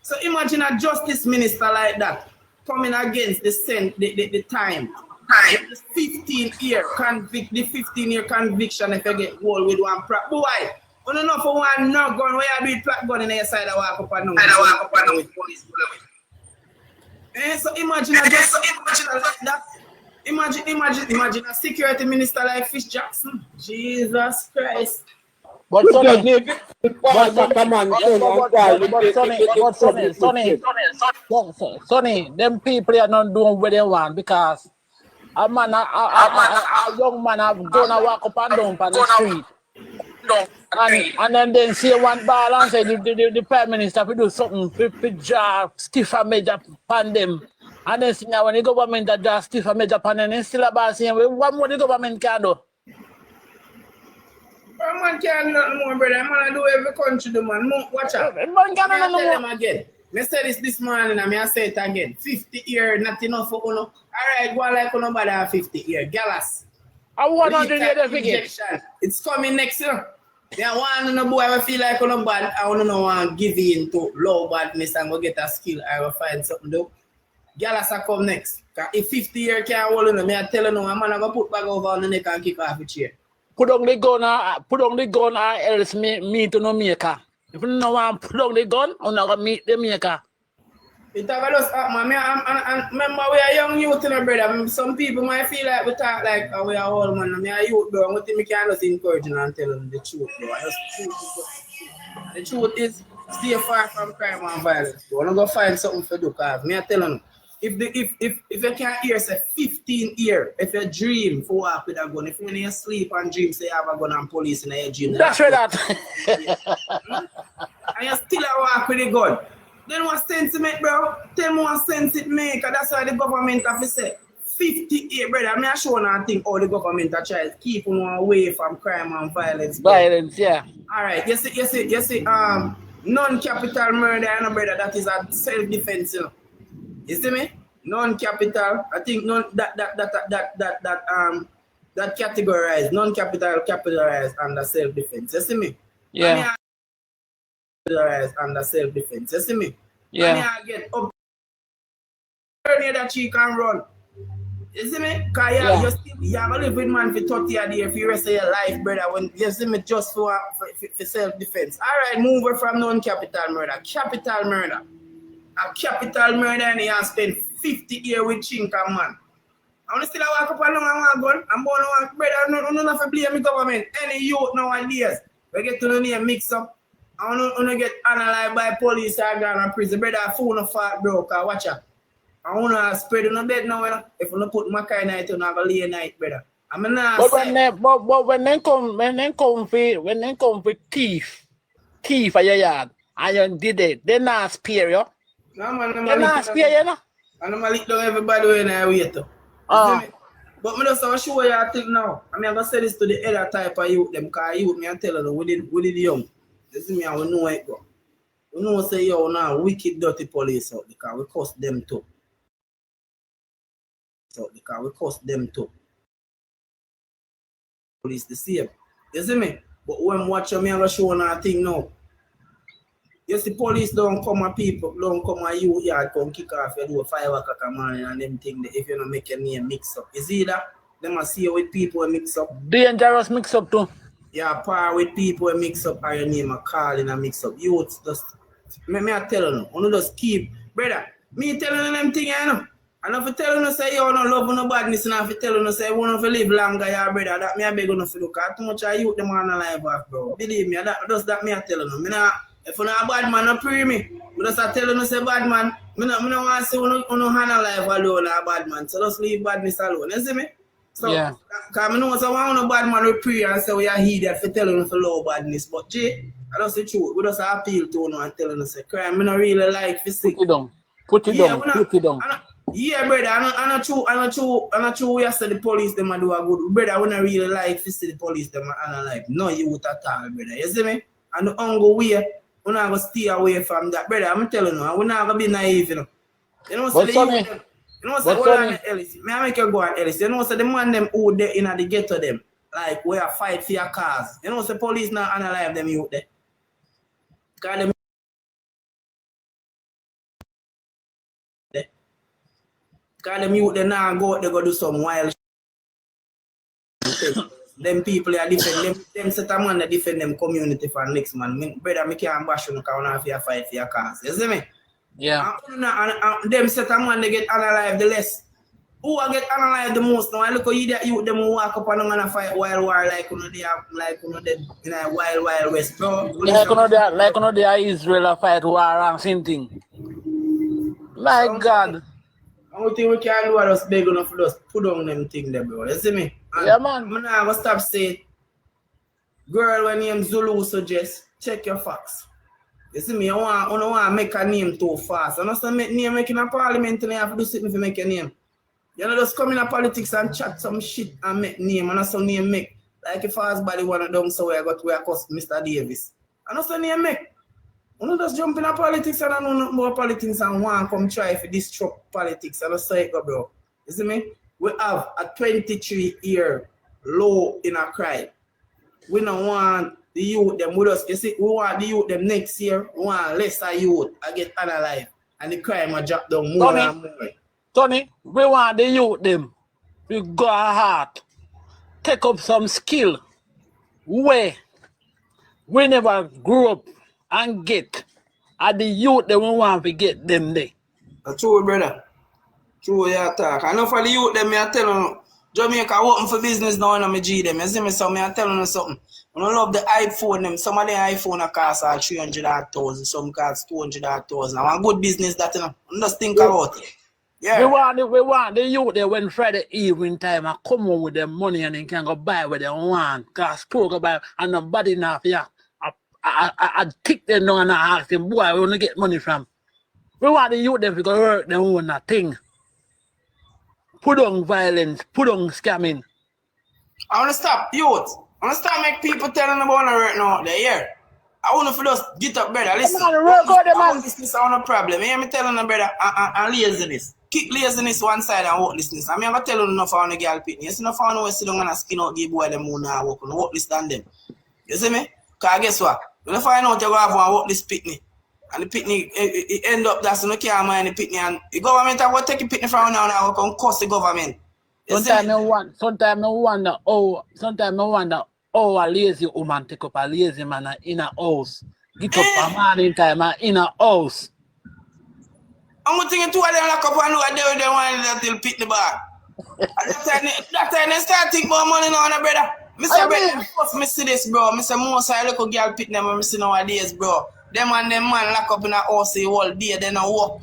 So imagine a justice minister like that coming against the time. The 15-year conviction if you get hold with one prop. Boy, you don't know for one no gun where you do it prop gun in your side of walk up and down. So imagine a justice like that. Imagine a security minister like Fish Jackson. Jesus Christ. But Sonny, them people are not doing what they want because a young man have gonna walk up and down on the street. And then see one ball and say the Prime Minister will do something for job, stiff and major upon them. And then see now when the government that just stiff and major upon them, they still about saying what more the government can do. A man can't do nothing more, brother. A man do every country do, man. Watch out. Man can't do nothing more. Them again. I said this morning and I say it again. 50 years, not enough for uno. Alright, go on like uno bad 50 years. Gallas. I 100 years injection. It's coming next year. Yeah, one no boy I feel like uno bad. I want to want give in to low badness and go get a skill. I will find something to do. Gallas will come next. If 50 years can't hold on, I tell you no, a man I go put back over on the neck and kick off the chair. Put on the gun or else meet to no maker. If you don't want to put on the gun, you're not going to meet the maker. It have just happened, man. And remember, we are young youth, brother. Some people might feel like we talk like we are old, man. We are youth, bro. What we can just encourage and tell them the truth, bro. The truth is, stay far from crime and violence. You want to go find something for do, because me I tell you, if you can't hear, say 15 years, if you dream for walk with a gun, if when you sleep and dream, say you have a gun and police in your dream. That's right, that. And you still walk with a gun. Then what sense it make, bro? Tell me what sense it make, because that's why the government have to say 58, brother. I mean, I sure not think all the government are trying to keep them away from crime and violence. Violence, yeah. Alright, you see, non-capital murder, you know, brother, that is a self-defense, you know. You see me? Non-capital, I think that categorized, non-capital capitalized under self-defense. You see me? Yeah. Capitalized under self-defense. You see me? Yeah. And I get up that she can run. You see me? Because you have to live with man for 30 years if you rest of your life, brother. When you see me just for self-defense. Alright, move her from non-capital murder. Capital murder. A capital murder and he has spent 50 years with Chinka, man. I want to still walk up and down and gun. I'm going to want, brother, I'm not to blame the government. Any youth nowadays, we get to the name mix up. I want to get analyzed by police or gone to prison. Brother, I phone a fat broke. Watch out. I want to spread on the bed now. If you don't put my kind of night, you have a lay night, brother. I'm not but when they come for thief for your yard, and you did it, they not spare you. No, man, They not spare you, no? And I'm going to lick down everybody when I wait. But I just show you a thing now. I'm going to say this to the other type of youth, them, because youth, me I tell you, we did young. You see me, I will know it go. We know say, yo, now, wicked, dirty police out, because we cost them too. Police the same. You see me? But when watch me, I'm going to show you a thing now. You see, police don't come at people, don't come at you, yard, come kick off, you do a 5 o'clock a morning and them thing, if you don't make your name mix up. You see that? They must see you with people who mix up. Dangerous mix up too. Yeah, par with people who mix up, or your name a calling and mix up. Youths just, me I tell you, you just keep, brother, me telling you them things, you know. And if you tell you, say, you don't love no badness, and if you tell you, say, you want to live longer, yeah, brother, that me I beg you to look at. Too much of youth, them on the life off, bro. Believe me, that me I tell you. Me not, if you're not a bad man, don't pray me. But just tell you, say, bad man, I don't want to say, you don't handle life alone, a bad man. So just leave badness alone, you see me? So, because I know so one bad man will pray and say, we are here for telling you for low badness. But, Jay, That's the truth. We just appeal to you and telling us crime. I don't really like to see. Put it down. Put it down. Put it down. Yeah, brother, I'm not true. We say the police them do a good. Brother, we not really like to see the police them and like no youth at all, brother. You see me? And the hunger way, we not gonna stay away from that, brother. I'm telling you, we're not gonna be naive, you know. You know, so the youth them, you know, so hold on, Ellis. May I make you go on, Ellis? You know, so the man them who there in the ghetto them, like we are fight for your cause. You know, so police not analyze them youth there. Cause them Because them youth, they now go out, they go do some wild shit. Them people are defend them set a man that defend them community for next man. Brother, I can't bash you because I have to fight for your cause. You see me? Yeah. And them set a man they get analyzed the less. Who get analyzed the most now? I look at you that youth them walk up and I'm gonna fight wild war like they have in a wild west, bro. Like they are Israel fight war and same thing. My God. Only thing we can do is beg enough for us put on them thing there, bro. You see me? And yeah, man. I'm not gonna stop saying, girl, when name Zulu suggest, check your facts. You see me? I don't want to make a name too fast. I don't make name making a parliament and I have to do something to make a name. You know, just come in a politics and chat some shit and make name and some name make. Like if I was body one of them, so I got where I cost Mr. Davis. And also name make. You know, just jump in a politics and I know nothing more politics and want to come try to disrupt politics. And that's how it go, bro. You see me? We have a 23-year low in a crime. We don't want the youth them with us. You see, we want the youth them next year. We want lesser youth I get analyzed. And the crime will drop down more and more. Tony, we want the youth them. We go hard. Take up some skill. We never grew up and get at the youth that we want to get them there. That's true, brother. True, you talk. I know for the youth them, I tell you, Jamaica open for business now and I G them. You see me, so I tell you something. I don't love the iPhone them. Some of the iPhone cost 300,000, some cost 200,000. I want good business that, you know. Just think about it. Yeah. We want the youth there when Friday evening time I come home with their money and they can go buy what they want. Because store go buy and nobody enough, yeah. I kick them down and I ask them, boy, I want to get money from. We want the youth them to go work them own that thing. Put on violence, put on scamming. I want to stop youth. I want to stop make people telling them about work now out there, yeah. I want to just get up, brother. Listen. This on a problem. You hear me telling them, brother, and laziness. Kick laziness one side and worklessness. I mean, I'm telling you enough on the girl pitney. You see enough on the sit down and skin out the boy them who now work on the workless than them. You see me? Because guess what? When you find out you go have one workless pitney, and the pitney it end up that so you can't mind the pitney, and the government will take the pitney from now and come cost the government. Sometimes I wonder, oh, a lazy woman take up a lazy man in a house. Get up a man in time in a house. I'm thinking two of them lock up and look at them one little pit the bar. That time they start thinking about money now, brother. Mr. Brother, first me see this, bro. Mr. Most I look a girl pit them and me see nowadays, bro. Them and them man lock up in a house all day, they don't walk.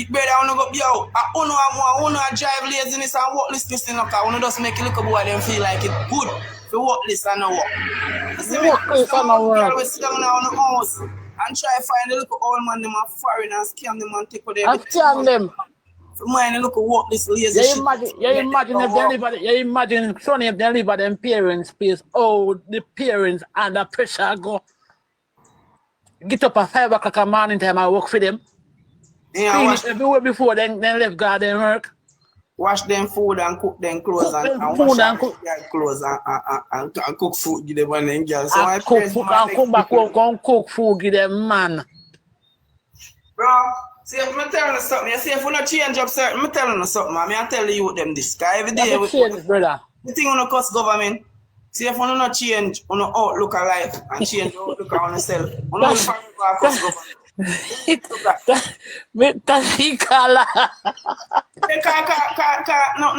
Brother, I want to go, yo, I want to drive laziness and worklessness in the car. I want to just make a little boy them feel like it good for workless and no work. You see me? Girl, we sit down now in the house and try to find the little old man them and foreign and scam them and take with them. And scam them. For mine, look at workless lazy shit. You imagine, Sonny, if they live at them parents' place, oh, the parents and the pressure go. Get up at 5 o'clock in the morning time and work for them. Yeah, finish everywhere before then left garden work. Wash them food and cook them clothes and wash and cook their clothes and cook food give them and then girls. So I cook food and come back home and cook food give them man. Bro, see if I'm telling you something, you see if we not change up certain, I'm telling you something, man. I tell you them this. Cause every day we change, brother. The thing on the cost government. See if we not change on the outlook of life and change the outlook on yourself. We not cost government. That's he color. No.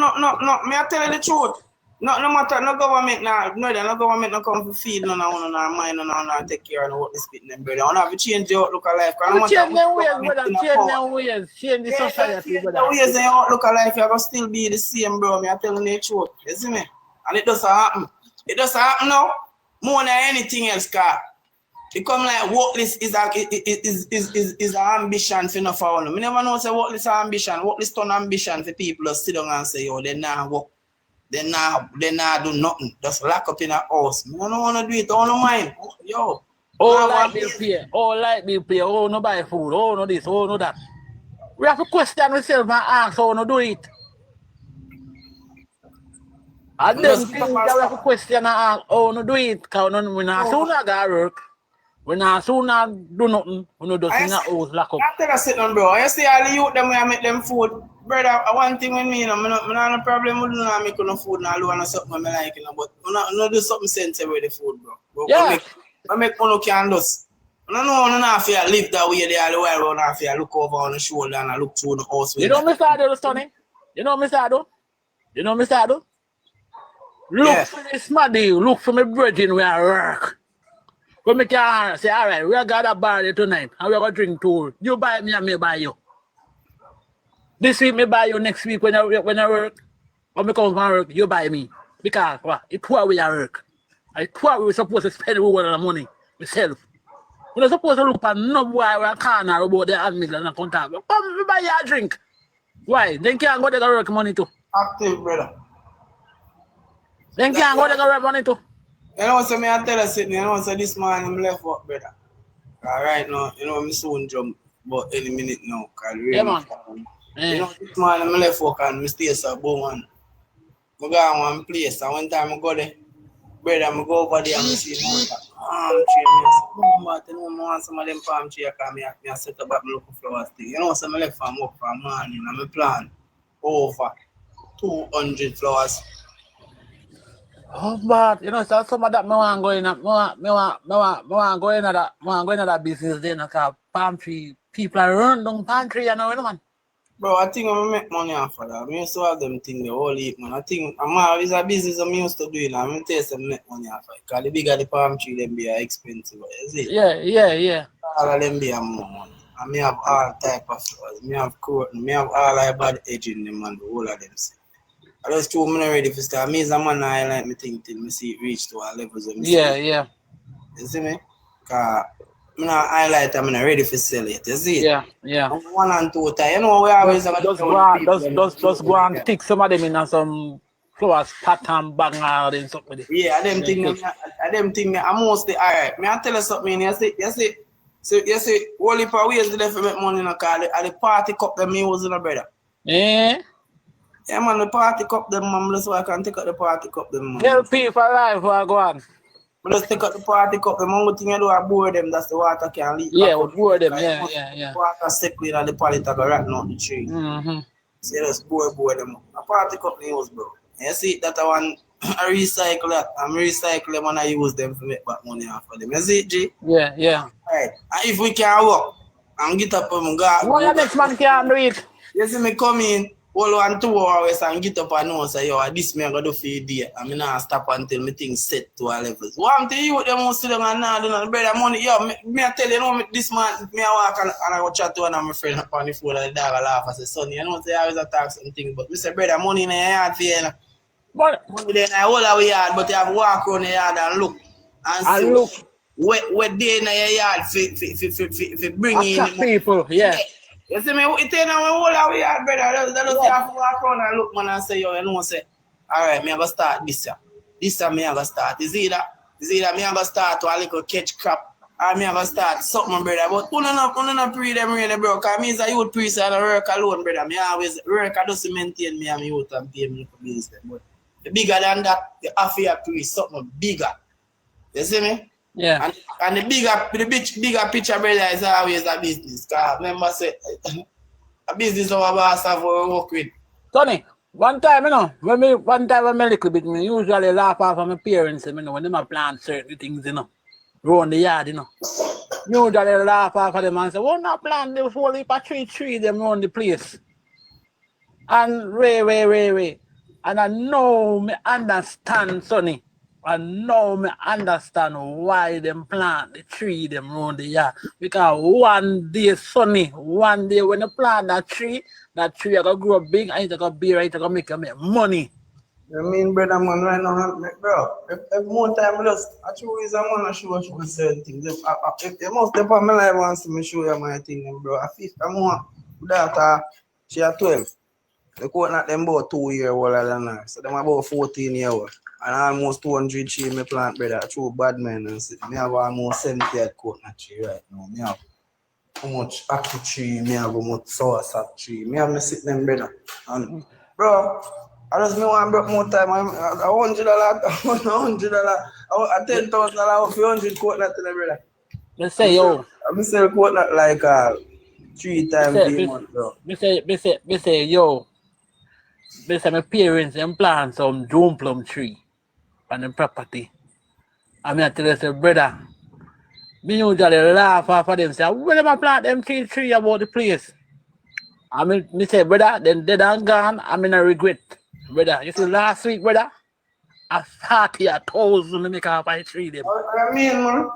Me I tell you the truth. No matter no government now. No government no come to feed no mind no take care of what they spit them brother. I have to change the outlook of life. Change them ways, brother. Change them ways. Change the society, brother. The ways and outlook of life you gonna still be the same, bro. Me I telling you the truth. You see me? And it doesn't happen. It doesn't happen now more than anything else, car. Become like workless is a ambition for no for one. Me never know say workless ambition. Workless turn ambition for people to sit down and say, yo, they nah work. They nah do nothing. Just lock up in a house. Me don't wanna do it. I don't mind. Yo. Oh, light bill pay. Oh, light bill pay. Oh, no buy food. Oh, no this. Oh, no that. We have to question ourselves and ask how no do it. And then things that we have to question and ask how no do it. Because we not soon go work. We not soon do nothing. We no just in a house lock up. I tell you something, bro. You see all the youth them when I make them food. Brother, one thing with me, you know, I don't have a problem with not making no food and alone and something I like, you know, but I don't do something sensible with the food, bro. But Yeah. I make one can do. I don't know how to live that way there all the while, I have to look over on the shoulder and I look through the house. You know Mr. Ado, Sonny? You know Mr. Ado? You know Mr. Ado? Look for this money. Look for my brethren where I work. When me can say, all right, we are got a bar there tonight and we are going to drink too. You buy me and me buy you. This week me buy you, next week when I work, or me come from work, you buy me. Because what? It's what we are work. It's what we're supposed to spend all the money myself. We're not supposed to look at no boy or a corner about the admin and contact. Come me buy you a drink. Why? Then can't go there to work money too. Active, brother. Then can't go there to work money too. You know, so me I tell you something, you know, so this man him left work, brother. Right now, you know, me soon jump about any minute now. Yeah, man. You know, this man him left work and me stay so one. I go one place, and one time I go there, brother, I go over there and I see palm tree. I say, I want some of them palm tree because I set up my local flowers thing. You know, so I left from work for morning and I plan over 200 flowers. Oh, but you know, so some of that me want go in that business then because palm tree people are run down palm tree, you know, man. Bro, I think I'm gonna make money off of that. I used to have them things the whole heap, man. I think it's a business I'm used to doing. I'm gonna tell you some make money off of it. Because the bigger the palm tree, them be expensive, is it? Yeah. All of them be more money. And me have all type of flowers. Me have curtain, me have all I bad edge in them and the whole of them. I just told me not ready for start. Me as a man, I like me thing till me see it reach to our levels of me. Yeah. You see me? Because I'm not highlight, I'm not ready for sell it. You see? Yeah. I'm 1 and 2 times. You know, we always have just go and stick some of them in some flowers pattern bag and something with it. Yeah, them things I'm mostly alright. Me I tell you something, you see, only for ways to for make money in a car, the party cup them me using a brother. Yeah, man, the party cup them, man, so I can take out the party cup them, man. LP for life, I go on. But just take out the party cup them, only thing I do I board them, that's the water can leak. Yeah, we board them, yeah. Water sickly and the pallet I go right now the tree. So you just board them. A party cup they use, bro. You see that I want I recycle that. I'm recycle them and I use them to make back money off of them. You see it, G? Yeah. Alright. And if we can work and get up and go. Why the next man can't do it? You see me come in, all 1 2 hours and get up and know say, yo, this me I go do for you day. And me not stop until me things set to our levels. What I'm telling you, them won't sit down and now do nothing. Brother, money, yo, me I tell you, know, this man, me I walk and I go chat to one of my friend up on the phone and the dog laugh. I say, son, you know, say I always attack something, but me say, brother, money in your yard for you. Money then I hold our yard, but you have to walk around the yard and look. And see look. What day in your yard for bring in people, yeah. You see me, it ain't now hold our yard, brother. That just have to walk around and look, man, and say, yo, you know, say, all right, me I go start this year. This year me I go start. Is either me I go start to a little catch crap, or me I go start something, brother. But who not pre them really, bro? Because me is a youth priest and I work alone, brother. Me always work, I just maintain me and my youth and pay me for business. But the bigger than that, the affair priest, something bigger. You see me? Yeah. And the bigger picture, brother, is always a business. Because remember, say, a business our boss have to work with. Tony, one time, you know, when me little bit, me usually laugh off of my parents, you know, when they plant certain things, you know, around the yard, you know. Usually laugh off of them and say, well, not plant the whole heap of tree them around the place. And Ray. And I know me understand, Sonny. I know me understand why them plant the tree them around the yard. Because one day, Sonny, one day when you plant that tree are gonna grow big and it's gonna be right, it's gonna make you make money. I mean, brother, man, right now, bro. If more time, I show you a man, I show you certain things. If most of my life wants to me show you my thing, bro. I'm more daughter, she at 12. The court not them about 2 years older than her. So them about 14 years old. And almost 200 tree me plant, brother. True bad man. And me have almost 70 coconut tree right now. Me have how much apple tree, me have how much soursop tree. Me have me sit them, brother. And bro, I just me want broke more time. $100, $100, $10,000 for 100 coconut to them, brother. Let's say, yo. I sell coconut like 3 times a month, bro. Me say, yo. Me say my parents them plant some June plum tree on the property. I mean I tell you, say, brother, me usually laugh off of them, say, when them a plant them tree about the place? I mean, me say, brother, then dead and gone, I mean I regret. Brother, you see last week, brother, I 40,000 to make up my tree them. I mean, man,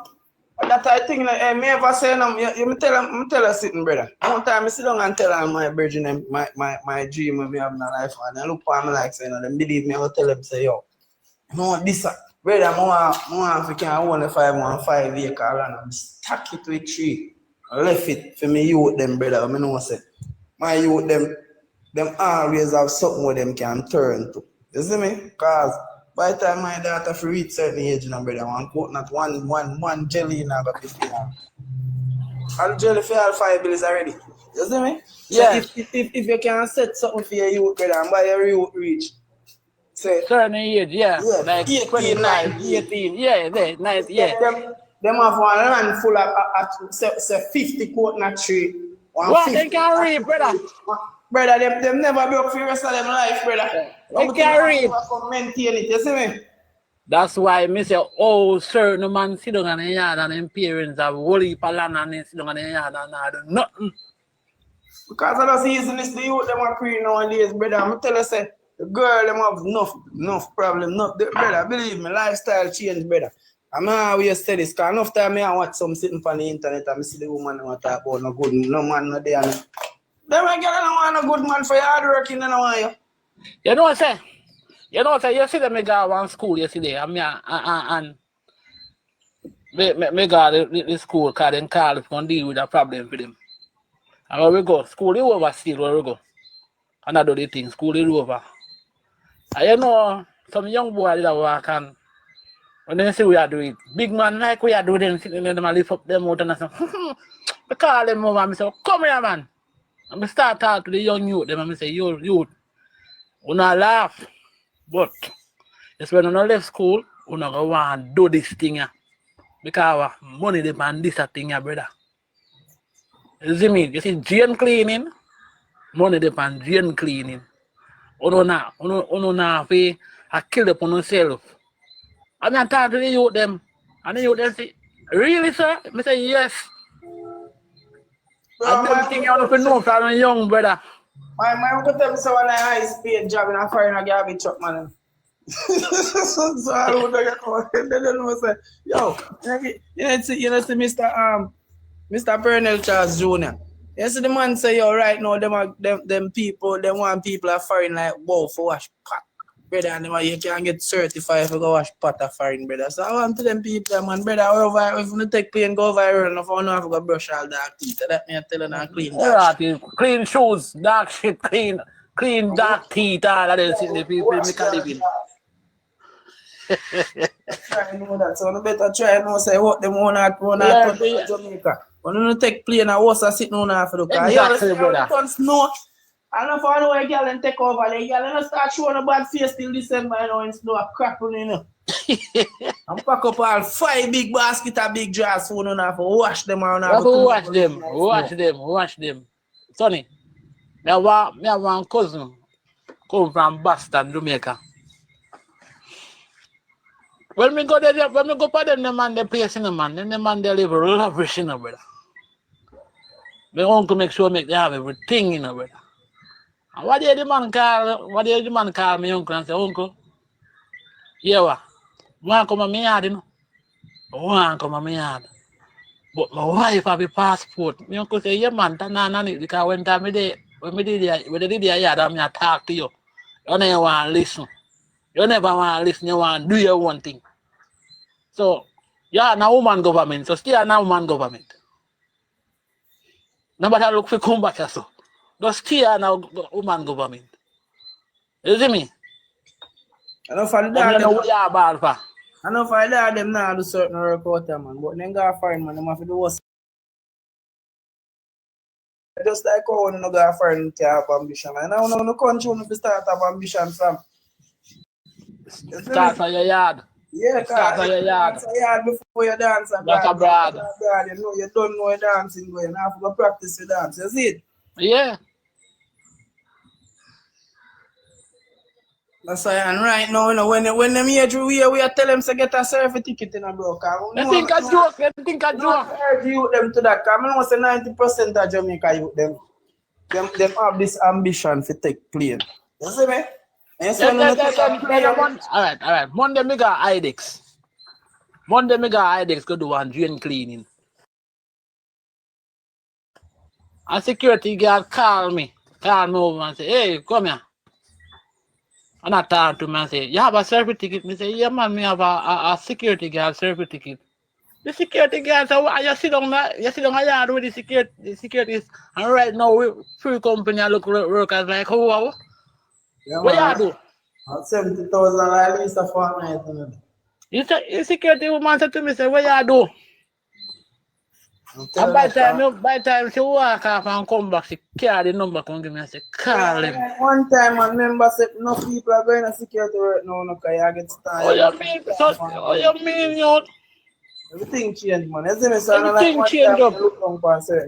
that I think like, me ever say you tell her sitting, brother. One time I sit down and tell her my virgin my dream of me having a life, and I look for me like saying, them believe me, I will tell them say, yo, no this brother, more if can own a 5 acre land and stack it with tree. I left it for me youth them, brother. I know say my youth them always have something where them can turn to. You see me? Cause by the time my daughter for reach certain age, brother, one coconut, one jelly in a baby. All jelly for all 5 bills already. You see me? Yeah. So if you can set something for your youth, brother, and by your youth reach, say certain age, yeah. Like 18, 25, 18, yeah, 90, yeah. Them have one land full of say 50 coconut tree. What they can read, brother? Brother, them never broke for the rest of them life, brother. They can read. Maintain it, you see me? That's why me say, oh, certain man sit down in the yard and them parents have whole heap of land and they sit down in the yard and not do nothing. Because I don't see this the youth them are pre nowadays, brother. I'm tell you say the girl them have enough problem. Brother, believe me, lifestyle change, brother. I'm not always say this, because enough time I watch some sitting on the internet and I see the woman who talk about no good, no man no there. Them ain't get no want a good man for your hard working, no want you. You know what I say? You see them me go one school yesterday and me go the school because them call if going deal with a problem for them. And where we go, school is over still where we go. And I do the thing, school is over. And you know, some young boy that work and when they see we are doing it, big man like we are doing them, sitting there, them lift up them out and I say, I call them over and I say, come here, man. And I start talking to the young youth, them and I say, yo, youth, we not laugh, but it's when we not left school, we not go want to do this thing here. Because our money depend this thing here, brother. You see me? You see drain cleaning, money depend drain cleaning. You not pay, I kill them on yourself. I mean, I talk to the youth them, and the youth them say, really, sir? I say, yes. I don't think you have to know from a young brother. My uncle tell me so when I high-speed job in a foreign garbage truck, man. So I don't know, they don't know, say, yo, you know, see Mr. Pernell Charles Jr. You see the man say, yo, right now, them people, them want people are foreign like, wow, for wash pot. Brother, and you can get certified for go wash pot of foreign, brother. So I want to them people, man, brother, if you take plane, go viral, and if you have to go brush all dark teeth, that me I tell you now, clean dark shit. Clean shoes, dark shit, clean dark teeth, all of them the people make a living. Try know that, so you better try know say what them want to Jamaica. When you take plane, I was sitting on for the car. Exactly, brother. Snow. I don't know if I know a girl and take over. The girl and start showing a bad face till December, you know, and snow a crap on you know. I'm pack up all 5 big baskets of big jars for you know, for wash them around. Wash them. Sonny, me have one cousin come from Boston, Jamaica. When we go there, when we go for them, the man they place in the man, then the man they live lavish in the brother. My uncle make sure they have everything in the brother. And what did the man call me uncle and say, uncle, yeah, want come on my yard, you know? Want come on my yard. But my wife have a passport. My uncle say, yeah man, because when they did the yard, I talk to you. You don't want to listen. You never want to listen, you want to do your own thing. So, yeah, now woman government, so still now woman government. Nobody look for come back so. Just still now woman government. You see me? I know for the And dog you know them. what you are bad for. I know for the dog them now do certain work out there, man. But then go find man, them have to do what's just like how one no go find can have ambition. And now no country want to start have ambition from. You see Start me? from your yard. Yeah, Start from your yard. dance a yard before you dance abroad. That's abroad. You know you don't know your dancing going. You have to go practice your dance. You see it? Yeah. That's why, and right now, you know, when them age we tell them to get a survey ticket in a bro. They think a joke. They think a joke. I urge youth them to that. Because I know say 90% of Jamaica youth them have this ambition to take plane. You see me? And you see when they take a plane. All right. Monday me got IDEX. Monday me got IDEX go do one drain cleaning. A security guard call me over and say, hey, come here. And I talk to him and say, you have a survey ticket? Me say, yeah man, me have a security guard survey ticket. The security guard say, well, you sit down a yard with the securities. And right now, free company look workers like, how? Yeah, What man. you do? 70,000 at least a fortnight. The security woman said to me, say, what you do? And by the time she walk off and come back, she carry the number, come give me and say, call him. One time, I remember said, no people are going to security work now, no, because you get started. You mean, you? Everything changed, man. You see me, so Everything like changed up. look down for a certain